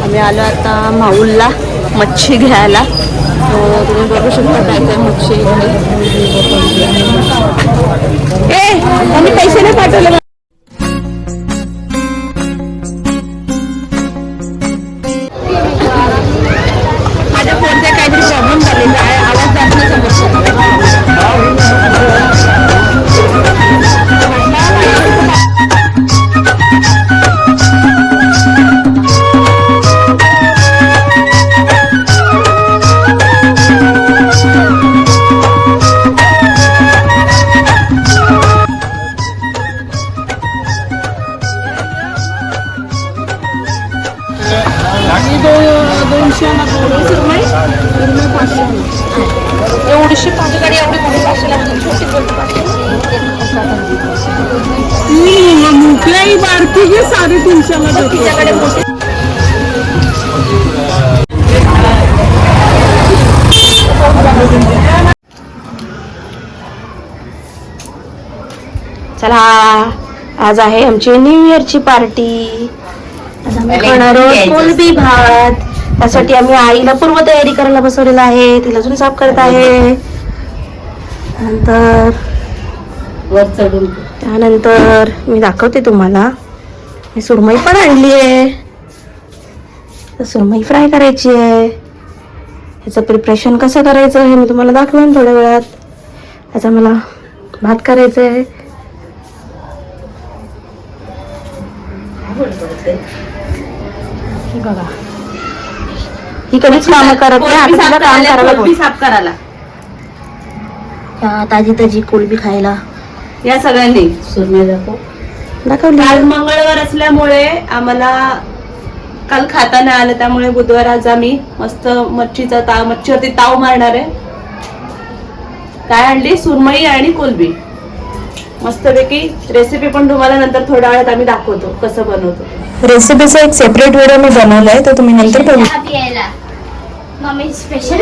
आम्ही आलो आता माऊलला मच्छी घ्यायला. तुम्ही बघू शकता काय काय मच्छी इकडे. त्यांनी पैसे नाही पाठवले. माझ्या फोनचे काहीतरी प्रॉब्लेम झालेला आहे, आवाज जास्त नाही समजतो. एवढीशी पाच गाडी एवढी मोठी 500ला छोटी मोठी बारकी 350ला तिच्याकडे मोठी. चला आज आहे आमची न्यू इयरची पार्टी. आज आम्ही खाणार आहोत कोलबी भात. त्यासाठी आम्ही आईला पूर्व तयारी करायला बसवलेला आहे. तिला अजून साफ करत आहे. त्यानंतर मी दाखवते तुम्हाला. मी सुरमई पण आणली आहे. सुरमई फ्राय करायची आहे. याचं प्रिपरेशन कसं करायचं हे मी तुम्हाला दाखवेन थोड्या वेळात. त्याचा मला भात करायचं आहे. बघा ही कधीच काम करत नाही. आता तिला काम करायला कोलबी साफ करायला. ताजी ताजी कोलबी खायला या सगळ्यांनी. सुरमई दाखवली. आज मंगळवार असल्यामुळे आम्हाला काल खाता नाही आलं, त्यामुळे बुधवार आज आम्ही मस्त मच्छीवरती ताव मारणार आहे. काय आणली? सुरमई आणि कोलबी. मस्तपैकी रेसिपी पण तुम्हाला नंतर थोड्या वेळात आम्ही दाखवतो कसं बनवतो. रेसिपीचा एक सेपरेट व्हिडिओ मी बनवलाय, तो तुम्ही नंतर बघू. मम्मी स्पेशल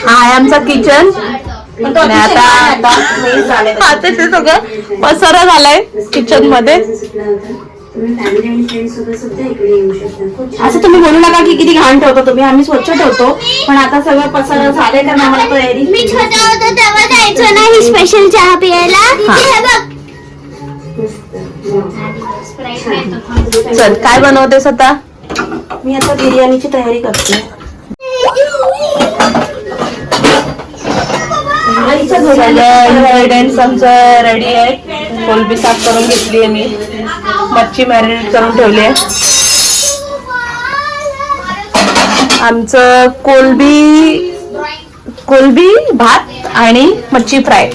हा आहे आमचा किचन. आता ते सगळं पसारा झालाय किचन मध्ये. असं तुम्ही बोलू नका की किती घाण ठेवतो तुम्ही. आम्ही स्वच्छ ठेवतो, पण आता सगळं पसारा झाले कारण आम्हाला तयारी. मी छोटा होतो तेव्हा जायचो ना ही स्पेशल चहा प्यायला. चल काय बनवतेस आता? मी आता बिर्याणीची तयारी करते. इन्ग्रेडियंट्स आमचं रेडी आहे. कोलबी साफ करून घेतली आहे मी. मच्छी मॅरिनेट करून ठेवली आहे. आमचं कोलबी भात आणि मच्छी फ्राय,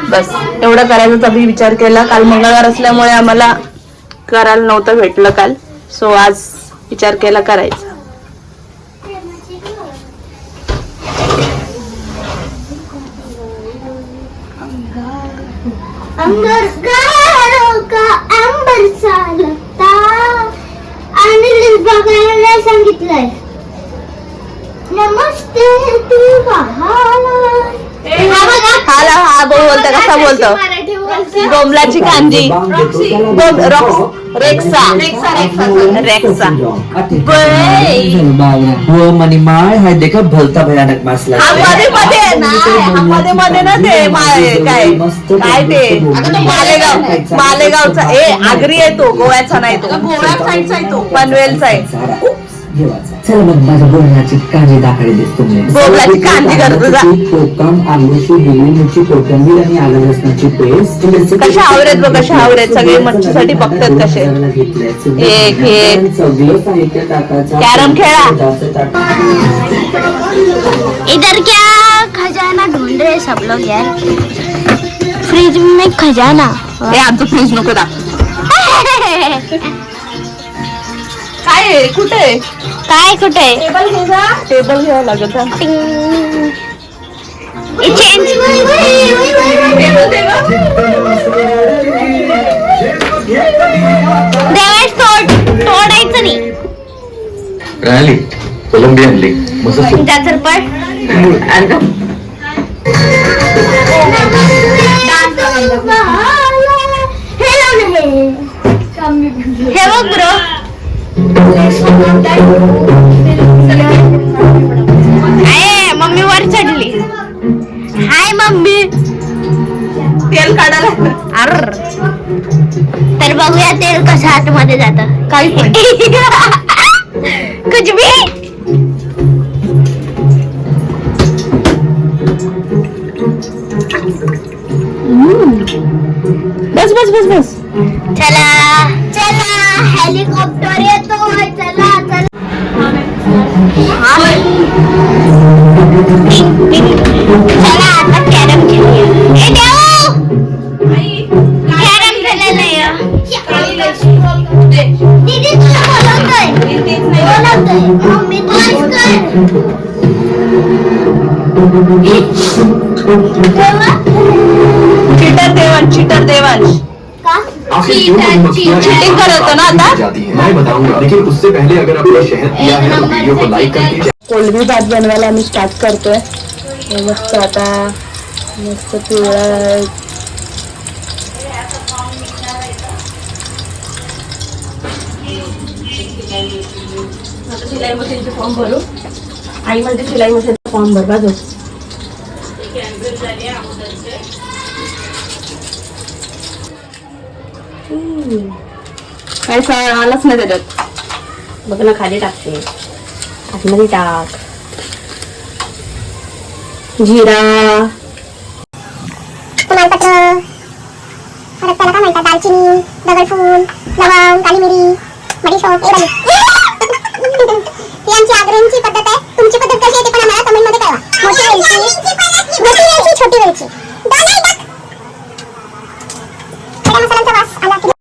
बस एवढं करायचा आम्ही विचार केला. काल मंगळवार असल्यामुळे आम्हाला करायला नव्हतं भेटलं काल, सो आज विचार केला करायचा. अंबर का अंबर चालता आणि बघायला सांगितलंय. नमस्ते तू हा बोलतो कसा बोलतो? डोंबलाची कांजी. मणिमाळ हा देखा भलता भयानक मासला. मध्ये ना ते काय ते मालेगावचा आगरी आहे तो, गोव्याचा नाही तो. गोव्या साईडचा आहे तो, पनवेलचा आहे. चल मग माझ्या बोलण्याची कांजी दाखवली देस तुम्ही. बोलण्याची कांजी करतो. कोकम, आलूची हिरवी मिरची, कोथिंबीर आणि आलं लसणाची पेस्ट. कशा आवडत बघ, कशा आवडत. सगळे मच्छीसाठी बघतात कसे. एक सगळं साहित्य टाकायचं. कॅरम खेळा. इधर क्या खजाना ढूंढ रहे सब लोग यार. फ्रिज में खजाना. आमचं फ्रीज नको दाखव. काय कुठे काय कुठे? टेबल घ्यावं लागत. चेंज कोलंबी आणली मस्त सूप. त्याचं पण हे बघ ब्रो, मम्मी वर चढली. हाय मम्मी. तेल काढायला अर तर बघूया तेल कसं आतमध्ये जातं. काही कुछ भी. बस बस बस बस. चला चला हेलिकॉप्टर येतोय. चला चला. चला आता कॅरम खेळूया. ए देऊ कॅरम खेळायला दीदी तुला बोलवतोय. मम्मी चीटर देवांश आखिर क्यों मधुमक्खियां चीटिंग कर रहे हो ना आता? जाती हैं मैं बताऊंगा, लेकिन उससे पहले अगर आपने शहद पिया है तो वीडियो को लाइक करके कोलंबी भात बनवायला आम्ही स्टार्ट करतोय. हे मस्त आता मस्त पिवळा शिलाई मशीनचे फॉर्म भरू. आई म्हणजे शिलाई मशीनचा फॉर्म भर बाजू. काही आलाच नाही त्याच्यात. बघ ना खाली टाकते. आतमध्ये टाक जिरा, तमालपत्र, परत त्याला काय म्हणतात दालचिनी, दगडफूल, लवंग, काली मिरी, बडीशोप, ही आमची आग्र्यांची पद्धत आहे. तुमची पद्धत कशी आहे ते पण आम्हाला कमेंट मध्ये कळवा. मोठी वेलची, छोटी वेलची, दोन्ही टाक. खड्या मसाल्यांचा वास आला की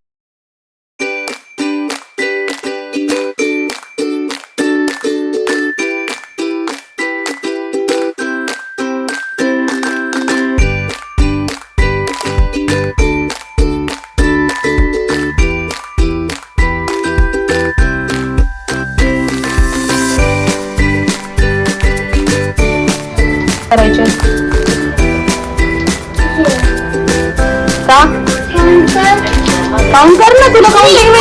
करायचे का काउंट कर ना. तुला काउंटिंग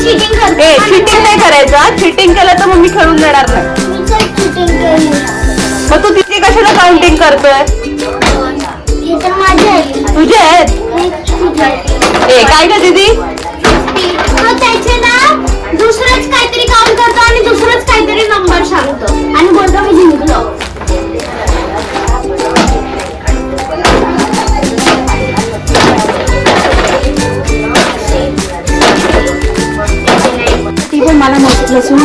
चिटिंग नाही करायचं. चिटिंग केलं तर मग मी खेळून देणार नाही. मग तू तिथे कशाला काउंटिंग करतोय? तुझे आहेत. ए काय का दीदी त्याचे ना दुसरंच काहीतरी काउंट करतो आणि दुसरंच काहीतरी नंबर सांगतो आणि बोलतो मी जिंकलो. ती पण मला मस्त लसूण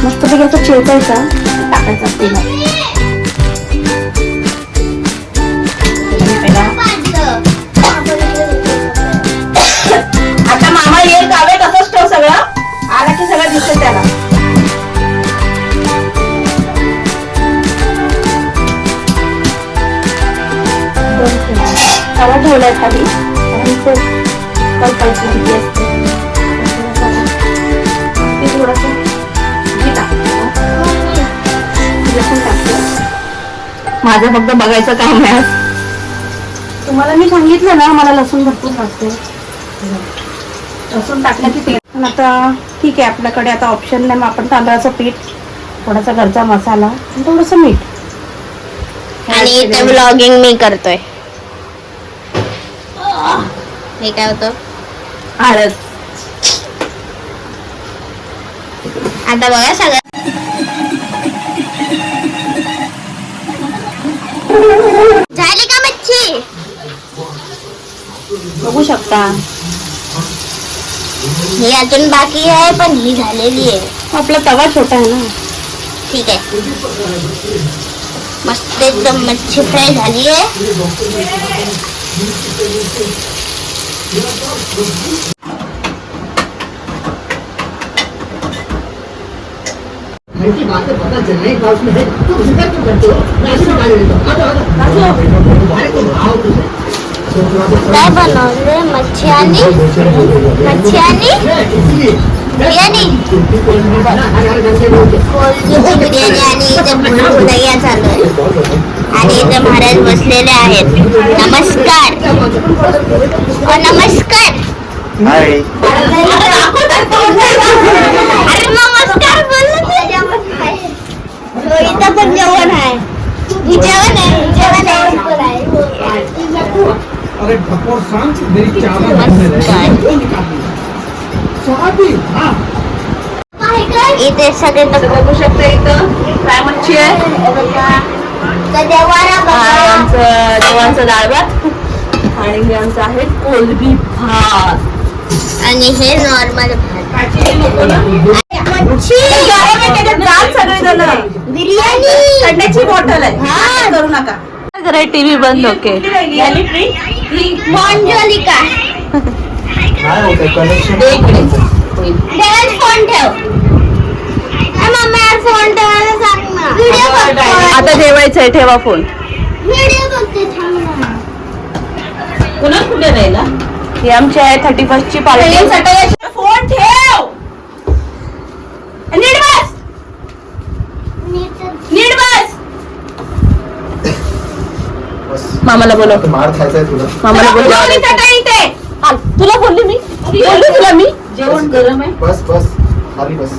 मस्त पैकी असं चेचायचा टाकायचा तिला. आता मामा येईल गावे तसंच ठेव. सगळं आला की सगळं दिसेल त्याला. तवा ठेवलाय खाली आणि तो कलपायची किती असते ते थोडंसं हे टाकलं. लसूण टाकलं. माझं फक्त बघायचं काम आहे. तुम्हाला मी सांगितलं ना मला लसूण भरपूर लागते. लसूण टाकलं की ते पण आता ठीक आहे. आपल्याकडे आता ऑप्शन नाही. मग आपण तांदळाचं पीठ, थोडासा घरचा मसाला आणि थोडंसं मीठ आणि इथे व्लॉगिंग मी करतोय. हे काय होतं? हळद. आता बघा सगळं झाली का मच्छी? बघू शकता. ही अजून बाकी आहे पण ही झालेली आहे. आपला तवा छोटा आहे ना. ठीक आहे. मस्त एकदम मच्छी फ्राय झाली आहे. काय बनवले? मच्छी आली बिर्याणी कोलबीची बिर्याणी आणि इथे भुणभुणय्या चालू आहे आणि इथे महाराज बसलेले आहेत. नमस्कार नमस्कार हाय अरे नमस्कार बोललो इथं पण जेवण आहे. जेवण आहे इथे सगळे बघू शकता इथं काय मच्छी आहे. आमचं देवांचं डाळ भात आणि हे आमचं आहे कोलबी भात आणि हे नॉर्मल बिर्याणी थंड्याची बॉटल आहे. करू नका जरा टीव्ही बंद. ओके मंजलिका देवांश फोन ठेव. मम्मी फोन ठेवायला सांग ना. व्हिडिओ बघतो. आता जेवायचंय. ठेवा फोन. व्हिडिओ बघते थांब ना. पुन्हा कुठे राहिला. ही आमची आहे 31st ची पार्टी. फोन ठेव. नीट बस. नीट बस. मामाला बोलव. मार खायचाय तुला. मामाला बोलव. तुला बोलली मी. बोलली तुला मी. जेवण गरम आहे. बस बस खाली बस.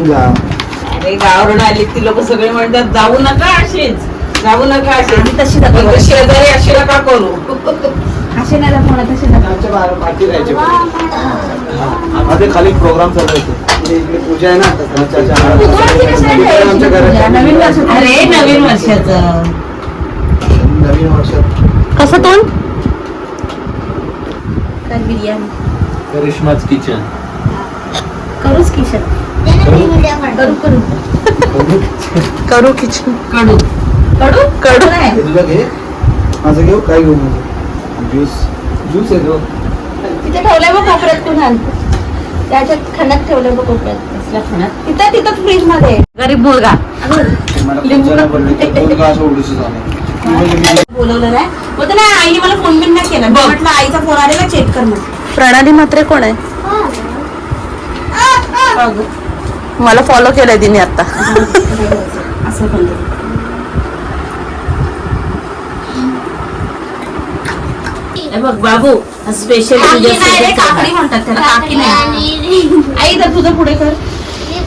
जा. अरे गावावरून आली ती लोक सगळे म्हणतात जाऊ नका अशीच. जाऊ नका अशीच. तशी शेजारी अशी नका करू. असे नाही म्हणा तसे नका. पाठी राहायचे. खाली प्रोग्राम चालू होते. पूजा आहे ना आमच्या घरात. नवीन वर्ष. अरे नवीन वर्षाचं नवीन वर्षात कसं तोंड. काय बिर्याणी करिश्माच किचन. करूच किचन. करू किचन. कडू कडू कडू नाही. तुला घे. माझं घेऊ. काय घेऊ माझं. ज्यूस ज्यूस आहे तो. तिथे ठेवलंय बघ कोपऱ्यात. पुन्हा त्याच्यात खणात ठेवलंय बघ कोपऱ्यात. कसल्या खणात. तिथं फ्रीज मध्ये. गरीब मुलगा. बोलवलं नाही होतं ना. आईने मला फोन बिन नाही केला. म्हटलं आईचा फोन आलेला चेक कर मग. प्रणाली मात्रे कोण आहे. मला फॉलो केलंय तिने आता. असं पण बघ बाबू स्पेशल काकडी म्हणतात त्याला. काकी नाही. आई तर तुझं पुढे कर.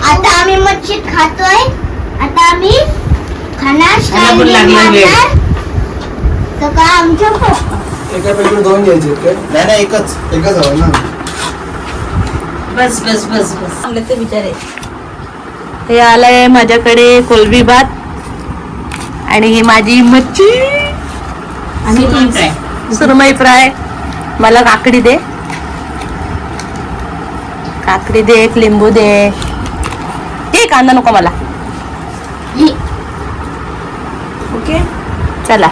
आता आम्ही मच्छी खातोय. आता आम्ही खाणार तर का आमच्या एकापैकी दोन घ्यायचे. नाही एकच हवं ना. बस बस बस बस. चांगले ते विचारे. हे आलंय माझ्याकडे कोलबी भात आणि ही माझी मच्छी आणि सुरमई फ्राय. मला काकडी दे. काकडी दे. एक लिंबू दे. हे कांदा नको मला. ओके चला.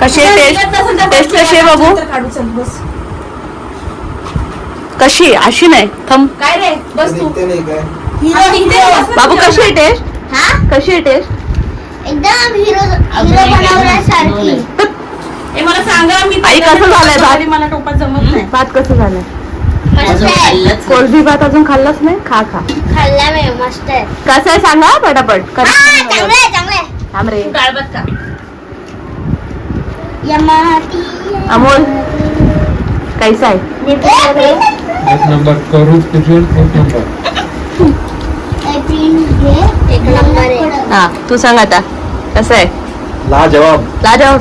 कशी टेस्ट कशी आहे बघू. कशी अशी नाही. थम काय रे बस तू. बाबू कशी आहे टेस्ट. कशी आहे टेस्ट. एकदम हिरो बनवल्यासारखी. हे मला सांगा. मी आई कसं झालंय भात. मला टोपात जमत नाही. भात कसं झालंय. कोलबी भात अजून खाल्लाच नाही. खा खा. खाल्ला मी. मस्त आहे. कसं आहे सांगा पटापट. चांगलं आहे. थांब रे. डाळ भात का. अमोल कैसा आहे. एक नंबर. करूच किचन एक नंबर. एक नंबर आहे. हा तू सांग आता कसं आहे. लाजवाब. लाजवाब.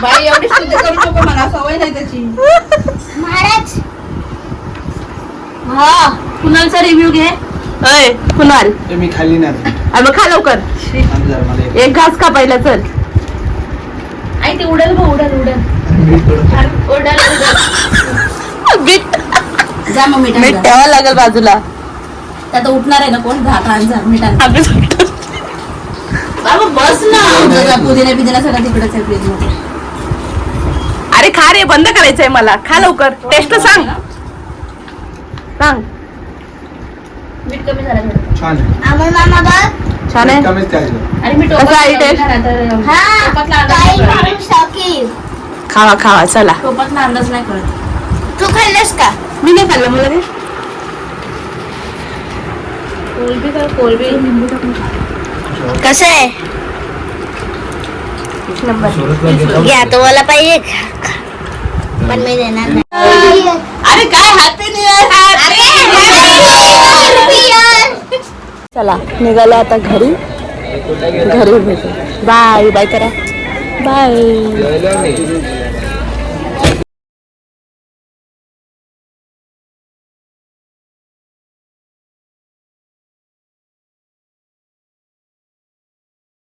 बाई एवढी शुद्ध करू नको. मला सवय नाही त्याची. महाराज हा कुणालचा रिव्ह्यू घे. अय कुणाल मी खाल्ली नाही. मग खा लवकर. एक घास का पहिला. चल आई ते उडल मग. उडल मीठ जा मग. मीठ ठेवावं लागेल बाजूला. आता उठणार आहे ना कोण. बाबा बस ना. पुदिना बिदिना सगळं तिकडेच आहे फ्रीज मध्ये. अरे खा रे. बंद करायचंय मला. खा लवकर. टेस्ट सांग. सांग. मीठ कमी झालं थोडं. छान अमोल मामा बघ. छान आहे. कमीच काय आणि मी हा काही माणूस शौकीन. खावा खावा चला. टोपातला अंदाज नाही कळत. तू खाल्लंस का? मी नाही खाल्लं, मला दे. कोलबी का कोलबी कसं आहे? एक नंबर. घ्या तुम्हाला पाहिजे का? पण मी देणार नाही. अरे काय हॅपी न्यू इयर. चला निघालो आता घरी भेटू. बाय बाय करा. बाय.